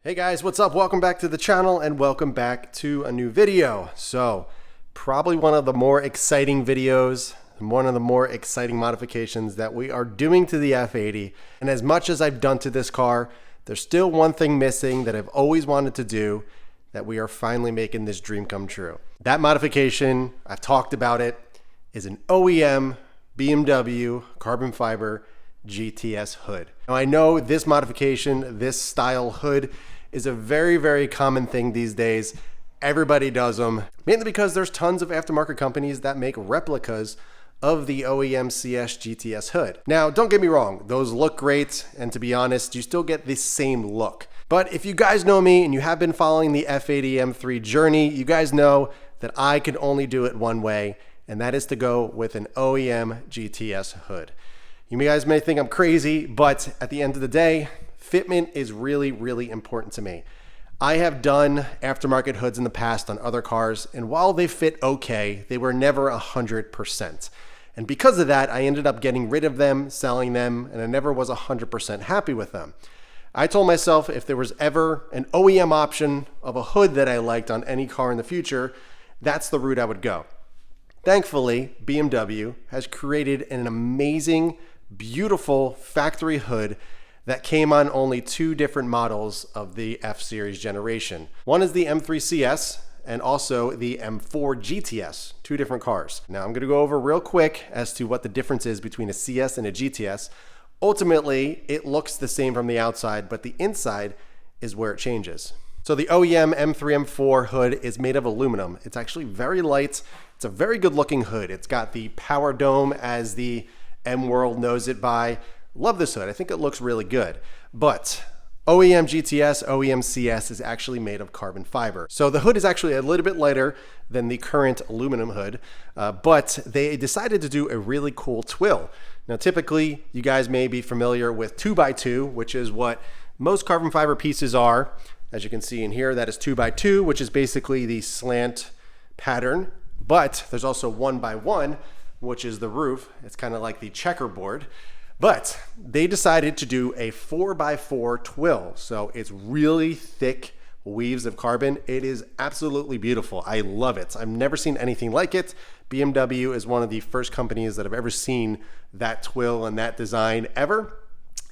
Hey guys, what's up? Welcome back to the channel and welcome back to a new video. So probably one of the more exciting videos, one of the more exciting modifications that we are doing to the F80. And as much as I've done to this car, there's still one thing missing that I've always wanted to do, that we are finally making this dream come true. That modification, I've talked about it, is an OEM BMW carbon fiber GTS hood. Now I know this modification, this style hood is a very, very common thing these days. Everybody does them, mainly because there's tons of aftermarket companies that make replicas of the OEM CS GTS hood. Now, don't get me wrong, those look great, and to be honest, you still get the same look. But if you guys know me and you have been following the F80 M3 journey, you guys know that I can only do it one way, and that is to go with an OEM GTS hood. You guys may think I'm crazy, but at the end of the day, fitment is really, really important to me. I have done aftermarket hoods in the past on other cars, and while they fit okay, they were never 100%. And because of that, I ended up getting rid of them, selling them, and I never was 100% happy with them. I told myself if there was ever an OEM option of a hood that I liked on any car in the future, that's the route I would go. Thankfully, BMW has created an amazing, beautiful factory hood that came on only two different models of the F-Series generation. One is the M3 CS and also the M4 GTS, two different cars. Now I'm gonna go over real quick as to what the difference is between a CS and a GTS. Ultimately, it looks the same from the outside, but the inside is where it changes. So the OEM M3 M4 hood is made of aluminum. It's actually very light. It's a very good looking hood. It's got the power dome as the M World knows it by. Love this hood. I think it looks really good. But OEM GTS, OEM CS is actually made of carbon fiber. So the hood is actually a little bit lighter than the current aluminum hood, but they decided to do a really cool twill. Now, typically, you guys may be familiar with 2x2, which is what most carbon fiber pieces are. As you can see in here, that is 2x2, which is basically the slant pattern. But there's also 1x1, which is the roof. It's kind of like the checkerboard. But they decided to do a 4x4 twill. So it's really thick weaves of carbon. It is absolutely beautiful. I love it. I've never seen anything like it. BMW is one of the first companies that I've ever seen that twill and that design ever.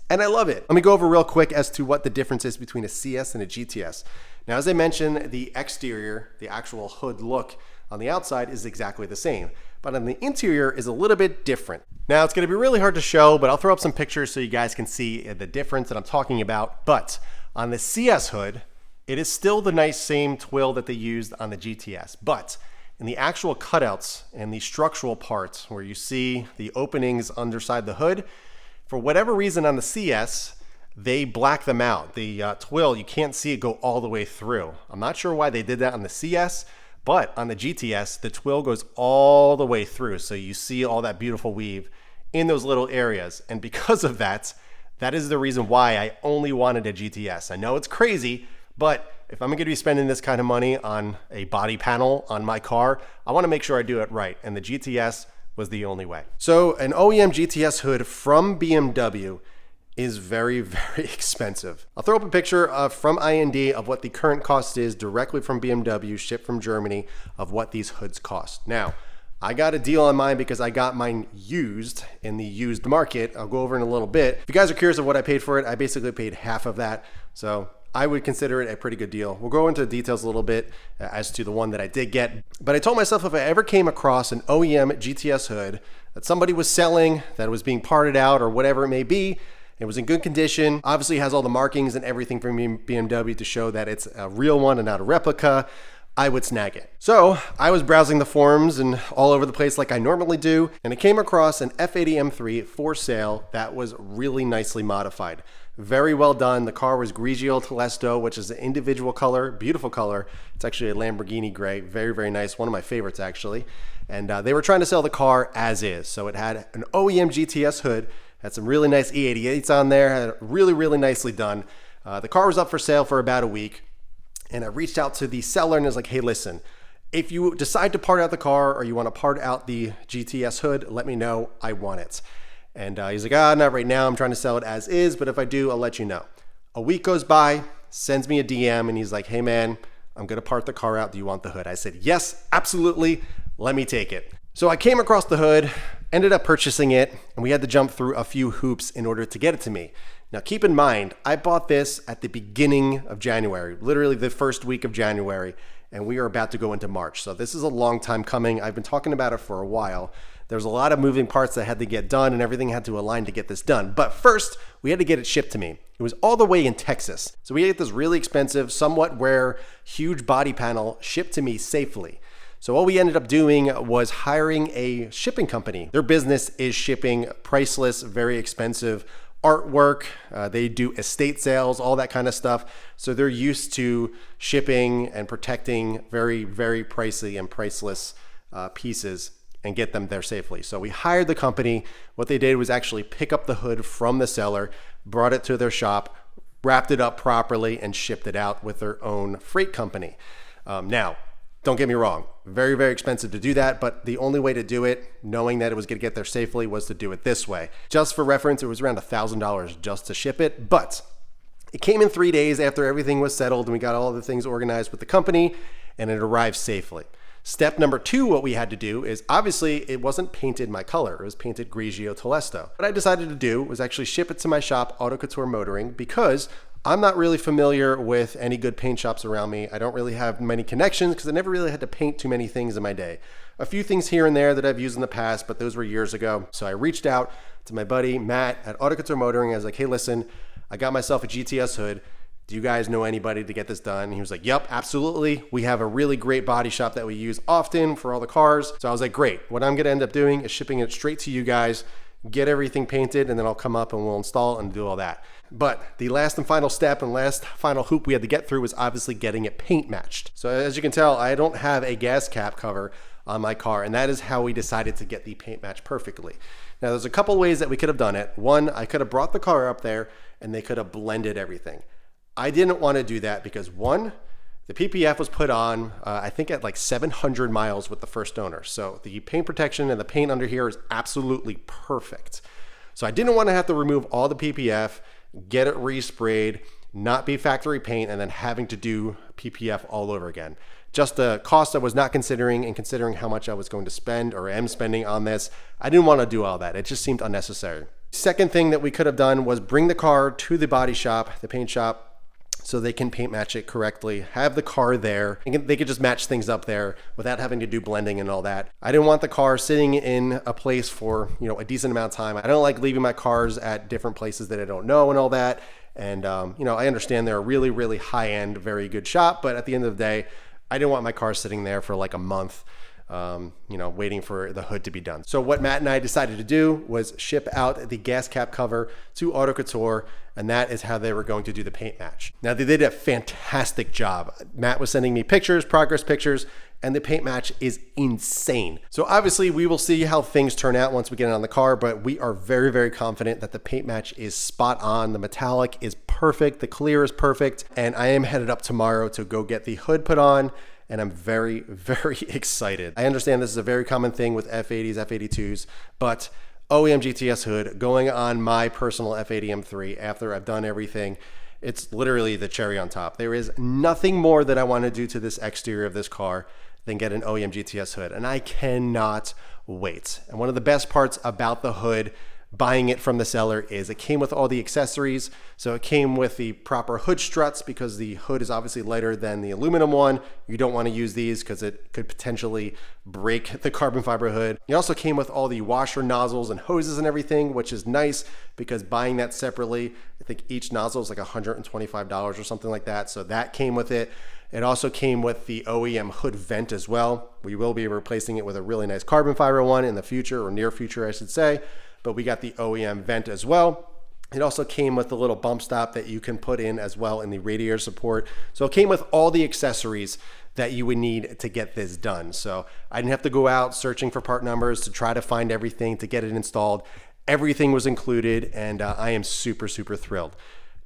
And I love it. Let me go over real quick as to what the difference is between a CS and a GTS. Now, as I mentioned, the exterior, the actual hood look on the outside is exactly the same, but on the interior is a little bit different. Now, it's gonna be really hard to show, but I'll throw up some pictures so you guys can see the difference that I'm talking about. But on the CS hood, it is still the nice same twill that they used on the GTS, but in the actual cutouts and the structural parts where you see the openings underside the hood, for whatever reason on the CS, they black them out. The twill, you can't see it go all the way through. I'm not sure why they did that on the CS, but on the GTS, the twill goes all the way through. So you see all that beautiful weave in those little areas. And because of that, that is the reason why I only wanted a GTS. I know it's crazy, but if I'm gonna be spending this kind of money on a body panel on my car, I wanna make sure I do it right. And the GTS was the only way. So an OEM GTS hood from BMW is very, very expensive. I'll throw up a picture from IND of what the current cost is directly from BMW, shipped from Germany, of what these hoods cost. Now, I got a deal on mine because I got mine used in the used market. I'll go over in a little bit. If you guys are curious of what I paid for it, I basically paid half of that. So I would consider it a pretty good deal. We'll go into the details a little bit as to the one that I did get. But I told myself if I ever came across an OEM GTS hood that somebody was selling, that was being parted out or whatever it may be, it was in good condition, obviously has all the markings and everything from BMW to show that it's a real one and not a replica, I would snag it. So I was browsing the forums and all over the place like I normally do, and I came across an F80 M3 for sale that was really nicely modified. Very well done. The car was Grigio Telesto, which is an individual color, beautiful color. It's actually a Lamborghini gray, very, very nice. One of my favorites actually. And they were trying to sell the car as is. So it had an OEM GTS hood, had some really nice E88s on there, had it really, really nicely done. The car was up for sale for about a week, and I reached out to the seller and was like, hey, listen, if you decide to part out the car or you want to part out the GTS hood, let me know, I want it. And he's like, not right now, I'm trying to sell it as is, but if I do, I'll let you know. A week goes by, sends me a DM and he's like, hey man, I'm gonna part the car out. Do you want the hood? I said, yes, absolutely. Let me take it. So I came across the hood, ended up purchasing it, and we had to jump through a few hoops in order to get it to me. Now keep in mind, I bought this at the beginning of January, literally the first week of January, and we are about to go into March. So this is a long time coming. I've been talking about it for a while. There's a lot of moving parts that had to get done and everything had to align to get this done. But first, we had to get it shipped to me. It was all the way in Texas. So we had this really expensive, somewhat rare, huge body panel shipped to me safely. So what we ended up doing was hiring a shipping company. Their business is shipping priceless, very expensive artwork. They do estate sales, all that kind of stuff. So they're used to shipping and protecting very, very pricey and priceless pieces and get them there safely. So we hired the company. What they did was actually pick up the hood from the seller, brought it to their shop, wrapped it up properly, and shipped it out with their own freight company. Now, don't get me wrong, very, very expensive to do that, but the only way to do it, knowing that it was gonna get there safely, was to do it this way. Just for reference, it was around $1,000 just to ship it, but it came in 3 days after everything was settled and we got all the things organized with the company, and it arrived safely. Step number 2, what we had to do is, obviously it wasn't painted my color, it was painted Grigio Telesto. What I decided to do was actually ship it to my shop, Autocouture Motoring, because I'm not really familiar with any good paint shops around me. I don't really have many connections because I never really had to paint too many things in my day. A few things here and there that I've used in the past, but those were years ago. So I reached out to my buddy Matt at Autocouture Motoring. I was like, hey, listen, I got myself a GTS hood. Do you guys know anybody to get this done? And he was like, yep, absolutely. We have a really great body shop that we use often for all the cars. So I was like, great. What I'm gonna end up doing is shipping it straight to you guys, get everything painted, and then I'll come up and we'll install it and do all that. But the last and final step and last final hoop we had to get through was obviously getting it paint matched. So as you can tell, I don't have a gas cap cover on my car, and that is how we decided to get the paint match perfectly. Now there's a couple ways that we could have done it. One, I could have brought the car up there and they could have blended everything. I didn't want to do that because one, the PPF was put on, I think at like 700 miles with the first owner. So the paint protection and the paint under here is absolutely perfect. So I didn't want to have to remove all the PPF, get it resprayed, not be factory paint, and then having to do PPF all over again. Just the cost I was not considering, and considering how much I was going to spend or am spending on this, I didn't want to do all that. It just seemed unnecessary. Second thing that we could have done was bring the car to the body shop, the paint shop, so they can paint match it correctly, have the car there, and they could just match things up there without having to do blending and all that. I didn't want the car sitting in a place for, a decent amount of time. I don't like leaving my cars at different places that I don't know and all that. And, I understand they're a really, really high-end, very good shop, but at the end of the day, I didn't want my car sitting there for like a month, waiting for the hood to be done. So what Matt and I decided to do was ship out the gas cap cover to Autocouture, and that is how they were going to do the paint match. Now they did a fantastic job. Matt was sending me pictures, progress pictures, and the paint match is insane. So obviously we will see how things turn out once we get it on the car, but we are very, very confident that the paint match is spot on. The metallic is perfect, the clear is perfect, and I am headed up tomorrow to go get the hood put on, and I'm very, very excited. I understand this is a very common thing with F80s, F82s, but OEM GTS hood going on my personal F80 M3 after I've done everything, it's literally the cherry on top. There is nothing more that I want to do to this exterior of this car than get an OEM GTS hood, and I cannot wait. And one of the best parts about the hood, buying it from the seller, is it came with all the accessories. So it came with the proper hood struts because the hood is obviously lighter than the aluminum one. You don't want to use these because it could potentially break the carbon fiber hood. It also came with all the washer nozzles and hoses and everything, which is nice because buying that separately, I think each nozzle is like $125 or something like that. So that came with it. It also came with the OEM hood vent as well. We will be replacing it with a really nice carbon fiber one in the future, or near future, I should say. But we got the OEM vent as well. It also came with the little bump stop that you can put in as well in the radiator support. So it came with all the accessories that you would need to get this done. So I didn't have to go out searching for part numbers to try to find everything to get it installed. Everything was included, and I am super, super thrilled.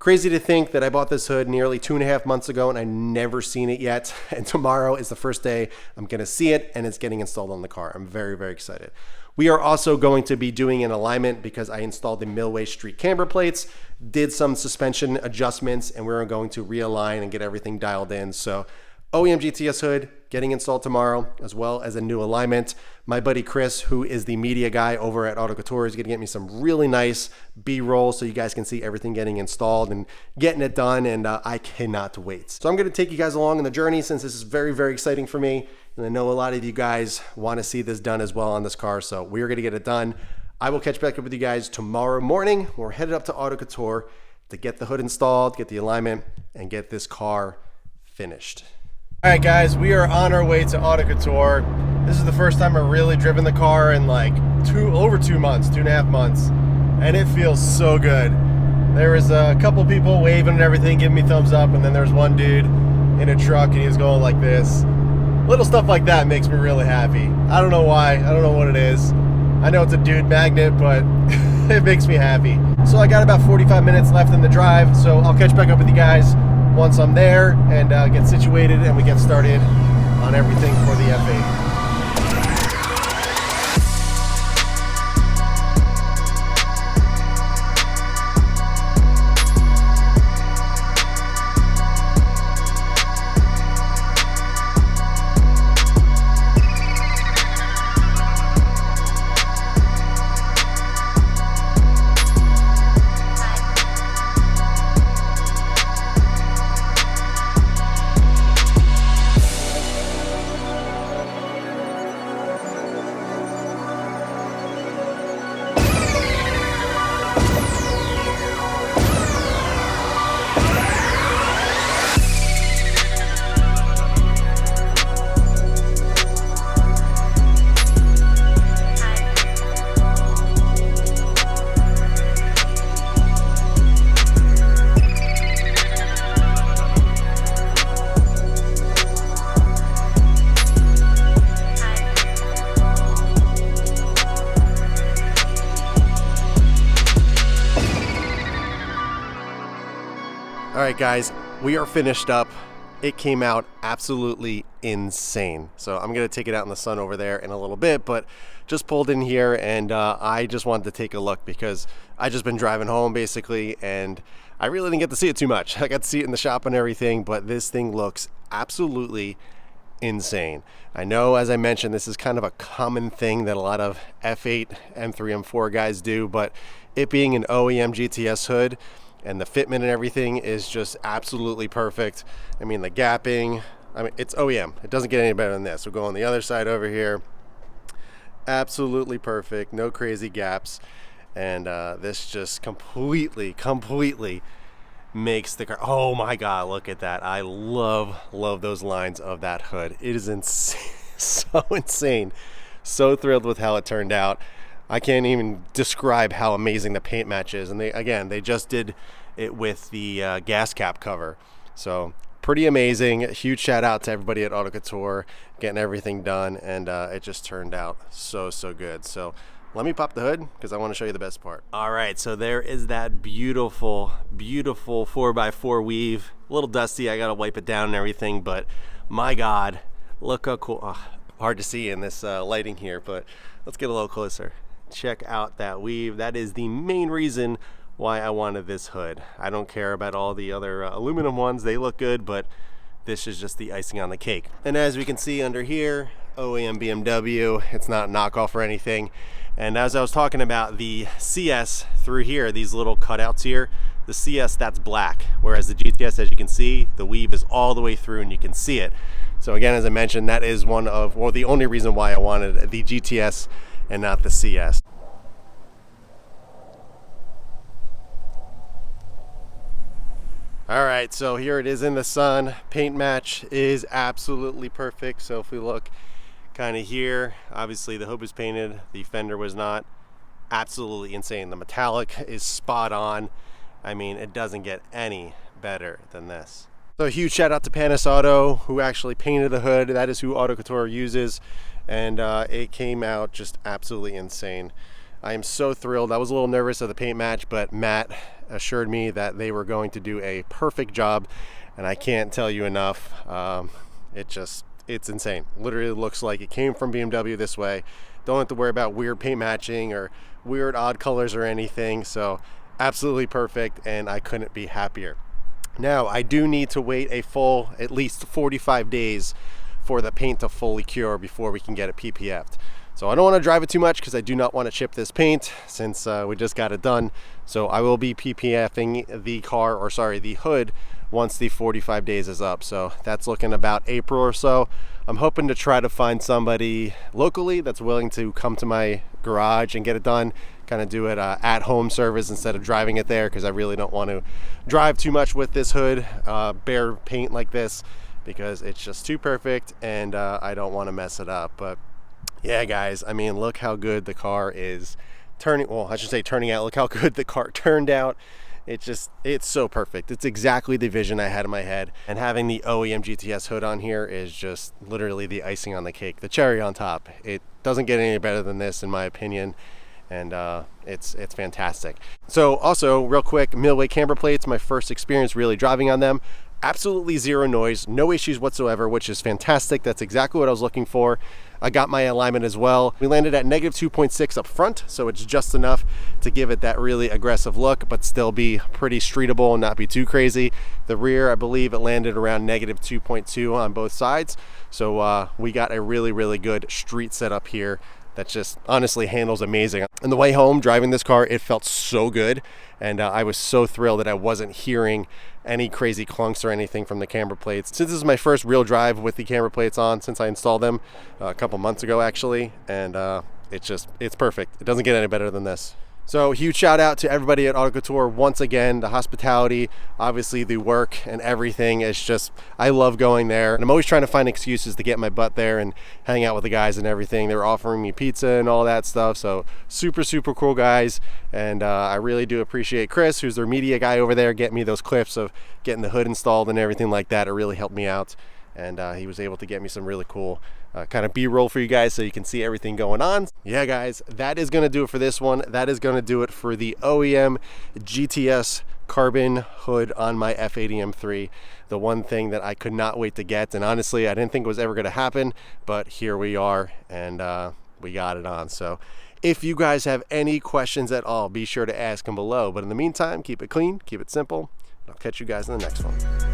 Crazy to think that I bought this hood nearly 2.5 months ago and I never seen it yet. And tomorrow is the first day I'm gonna see it and it's getting installed on the car. I'm very, very excited. We are also going to be doing an alignment because I installed the Millway Street camber plates, did some suspension adjustments, and we're going to realign and get everything dialed in. So OEM GTS hood getting installed tomorrow, as well as a new alignment. My buddy Chris, who is the media guy over at Autocouture, is going to get me some really nice B-roll so you guys can see everything getting installed and getting it done, and I cannot wait. So I'm going to take you guys along on the journey since this is very, very exciting for me, and I know a lot of you guys want to see this done as well on this car, so we're going to get it done. I will catch back up with you guys tomorrow morning. We're headed up to Autocouture to get the hood installed, get the alignment, and get this car finished. All right, guys, we are on our way to Autocouture. This is the first time I've really driven the car in like over 2 months, 2.5 months, and it feels so good. There was a couple people waving and everything, giving me thumbs up, and then there's one dude in a truck and he's going like this. Little stuff like that makes me really happy. I don't know why, I don't know what it is. I know it's a dude magnet, but it makes me happy. So I got about 45 minutes left in the drive, so I'll catch back up with you guys once I'm there and get situated and we get started on everything for the F80. All right, guys, we are finished up. It came out absolutely insane. So I'm gonna take it out in the sun over there in a little bit, but just pulled in here and I just wanted to take a look because I just been driving home basically and I really didn't get to see it too much. I got to see it in the shop and everything, but this thing looks absolutely insane. I know, as I mentioned, this is kind of a common thing that a lot of F8, M3, M4 guys do, but it being an OEM GTS hood, and the fitment and everything is just absolutely perfect. I mean, the gapping, I mean, it's OEM. It doesn't get any better than this. We'll go on the other side over here. Absolutely perfect, no crazy gaps. And this just completely makes the car, oh my God, look at that. I love those lines of that hood. It is insane, so insane. So thrilled with how it turned out. I can't even describe how amazing the paint match is. And they just did it with the gas cap cover. So pretty amazing. Huge shout out to everybody at Autocouture getting everything done. And it just turned out so good. So let me pop the hood because I want to show you the best part. All right, so there is that beautiful 4x4 weave. A little dusty, I gotta wipe it down and everything, but my God, look how cool. Oh, hard to see in this lighting here, but let's get a little closer. Check out that weave. That is the main reason why I wanted this hood. I don't care about all the other aluminum ones. They look good, but this is just the icing on the cake. And as we can see under here, OEM BMW, it's not a knockoff or anything. And as I was talking about the CS through here, these little cutouts here, the CS, that's black. Whereas the GTS, as you can see, the weave is all the way through and you can see it. So again, as I mentioned, that is one of, well, the only reason why I wanted the GTS and not the CS. All right, so here it is in the sun. Paint match is absolutely perfect. So if we look kind of here, obviously the hood was painted, the fender was not. Absolutely insane. The metallic is spot on. I mean, it doesn't get any better than this. So a huge shout out to Panis Auto, who actually painted the hood. That is who Autocouture uses. And it came out just absolutely insane. I am so thrilled. I was a little nervous of the paint match, but Matt assured me that they were going to do a perfect job, and I can't tell you enough. it's insane. Literally looks like it came from BMW this way. Don't have to worry about weird paint matching or weird odd colors or anything. So absolutely perfect, and I couldn't be happier. Now I do need to wait a full at least 45 days for the paint to fully cure before we can get it PPF'd. So I don't want to drive it too much because I do not want to chip this paint since we just got it done. So I will be PPFing the car, or sorry, the hood, once the 45 days is up. So that's looking about April or so. I'm hoping to try to find somebody locally that's willing to come to my garage and get it done, kind of do it at home service instead of driving it there, because I really don't want to drive too much with this hood, bare paint like this, because it's just too perfect and I don't want to mess it up. But yeah, guys, I mean, look how good the car is turning. Well, I should say turning out. Look how good the car turned out. It's so perfect. It's exactly the vision I had in my head. And having the OEM GTS hood on here is just literally the icing on the cake, the cherry on top. It doesn't get any better than this, in my opinion. And it's fantastic. So also, real quick, millway camber plates, my first experience really driving on them. Absolutely zero noise, no issues whatsoever, which is fantastic. That's exactly what I was looking for. I got my alignment as well. We landed at -2.6 up front, so it's just enough to give it that really aggressive look, but still be pretty streetable and not be too crazy. The rear, I believe it landed around -2.2 on both sides. So we got a really, really good street setup here that just honestly handles amazing. On the way home driving this car, it felt so good, and I was so thrilled that I wasn't hearing any crazy clunks or anything from the camber plates. Since this is my first real drive with the camber plates on since I installed them a couple months ago actually, and it's perfect. It doesn't get any better than this. So huge shout out to everybody at Autocouture once again. The hospitality, obviously the work and everything is just, I love going there. And I'm always trying to find excuses to get my butt there and hang out with the guys and everything. They were offering me pizza and all that stuff. So super, super cool guys. And I really do appreciate Chris, who's their media guy over there, getting me those clips of getting the hood installed and everything like that. It really helped me out. And he was able to get me some really cool kind of B-roll for you guys so you can see everything going on. Yeah, guys, that is going to do it for this one. That is going to do it for the OEM GTS carbon hood on my F80 M3. The one thing that I could not wait to get, and honestly, I didn't think it was ever going to happen, but here we are, and we got it on. So if you guys have any questions at all, be sure to ask them below. But in the meantime, keep it clean, keep it simple. I'll catch you guys in the next one.